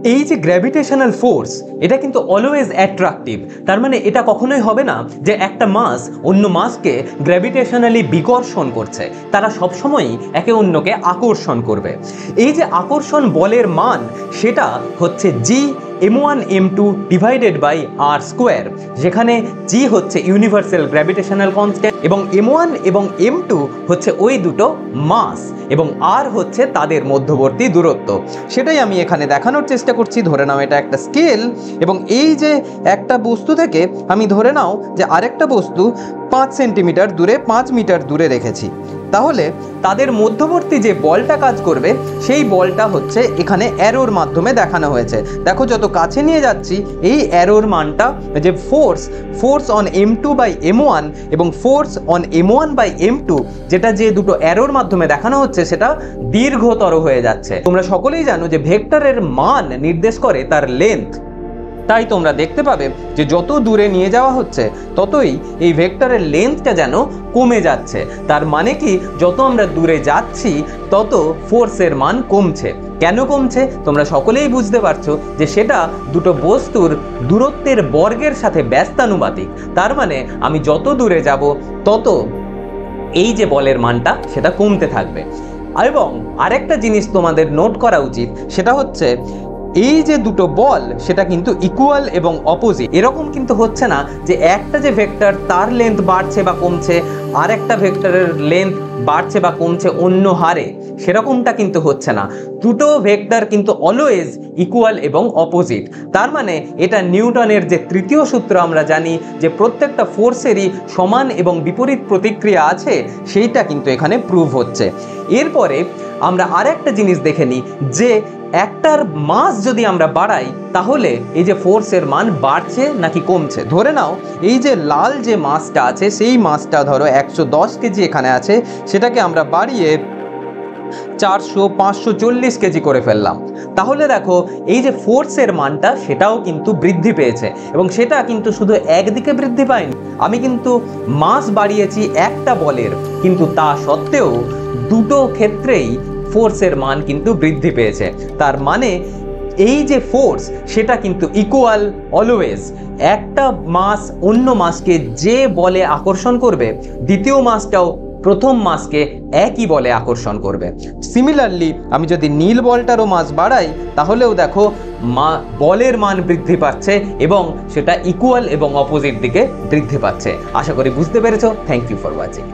এই যে gravitational force, এটা কিন্তু অলওয়েজ অ্যাট্রাকটিভ। তার মানে এটা কখনোই হবে না যে একটা মাস অন্য মাসকে গ্র্যাভিটেশনালি বিকর্ষণ করছে, তারা সবসময়ই একে অন্যকে আকর্ষণ করবে। এই যে আকর্ষণ বলের মান, সেটা হচ্ছে G m1 m2 divided by R square, যেখানে জি হচ্ছে ইউনিভার্সাল গ্র্যাভিটেশনাল কনস্ট্যান্ট এবং m1 এবং m2 হচ্ছে ওই দুটো মাস এবং আর হচ্ছে তাদের মধ্যবর্তী দূরত্ব। সেটাই আমি এখানে দেখানোর চেষ্টা করছি। ধরে নাও এটা একটা স্কেল এবং এই যে একটা বস্তু থেকে আমি ধরে নাও যে আরেকটা বস্তু 5 সেন্টিমিটার দূরে 5 মিটার দূরে রেখেছি, তাহলে তাদের মধ্যবর্তী যে বলটা কাজ করবে সেই বলটা হচ্ছে এখানে অ্যারোর মাধ্যমে দেখানো হয়েছে। দেখো যত কাছে নিয়ে যাচ্ছি এই অ্যারোর মানটা, যে force on m2 by m1 এবং force on m1 by m2, যেটা যে দুটো অ্যারোর মাধ্যমে দেখানো হচ্ছে সেটা দীর্ঘতর হয়ে যাচ্ছে। তোমরা সকলেই জানো যে ভেক্টরের মান নির্দেশ করে তার লেন্থ, তাই তোমরা দেখতে পাবে যে যত দূরে নিয়ে যাওয়া হচ্ছে ততই এই ভেক্টরের লেন্থটা যেন কমে যাচ্ছে। তার মানে কি, যত আমরা দূরে যাচ্ছি তত ফোর্সের মান কমছে। কেন কমছে তোমরা সকলেই বুঝতে পারছো যে সেটা দুটো বস্তুর দূরত্বের বর্গের সাথে ব্যস্তানুপাতিক। তার মানে আমি যত দূরে যাব তত এই যে বলের মানটা সেটা কমতে থাকবে। এবং আরেকটা জিনিস তোমাদের নোট করা উচিত, সেটা হচ্ছে এই যে দুটো বল সেটা কিন্তু ইকুয়াল এবং অপোজিট। এরকম কিন্তু হচ্ছে না যে একটা যে ভেক্টর তার লেন্থ বাড়ছে বা কমছে, আর একটা ভেক্টরের লেন্থ বাড়ছে বা কমছে অন্য হারে, সেরকমটা কিন্তু হচ্ছে না। দুটো ভেক্টর কিন্তু অলওয়েজ ইকুয়াল এবং অপোজিট। তার মানে এটা নিউটনের যে তৃতীয় সূত্র আমরা জানি যে প্রত্যেকটা ফোর্সেরই সমান এবং বিপরীত প্রতিক্রিয়া আছে, সেইটা কিন্তু এখানে প্রুভ হচ্ছে। এরপরে আমরা আরেকটা জিনিস দেখে নিই যে একটার মাস যদি আমরা বাড়াই তাহলে এই যে ফোর্সের মান বাড়ছে নাকি কমছে। ধরে নাও এই যে লাল যে মাসটা আছে সেই মাসটা ধরো 110 কেজি এখানে আছে, সেটাকে আমরা বাড়িয়ে 400-540 কেজি করে ফেললাম। তাহলে দেখো এই যে ফোর্সের মানটা সেটাও কিন্তু বৃদ্ধি পেয়েছে এবং সেটা কিন্তু শুধু একদিকে বৃদ্ধি পায়নি। আমি কিন্তু মাস বাড়িয়েছি একটা বলের, কিন্তু তা সত্ত্বেও দুটো ক্ষেত্রেই ফোর্সের মান কিন্তু বৃদ্ধি পেয়েছে। তার মানে এই যে ফোর্স সেটা কিন্তু ইকুয়াল অলওয়েজ। একটা মাস অন্য মাসকে যে বলে আকর্ষণ করবে, দ্বিতীয় মাসটাও প্রথম মাসকে একই বলে আকর্ষণ করবে। সিমিলারলি আমি যদি নীল বলটারও মাস বাড়াই তাহলেও দেখো বলের মান বৃদ্ধি পাচ্ছে এবং সেটা ইকুয়াল এবং অপোজিট দিকে বৃদ্ধি পাচ্ছে। আশা করি বুঝতে পেরেছো। Thank you for watching.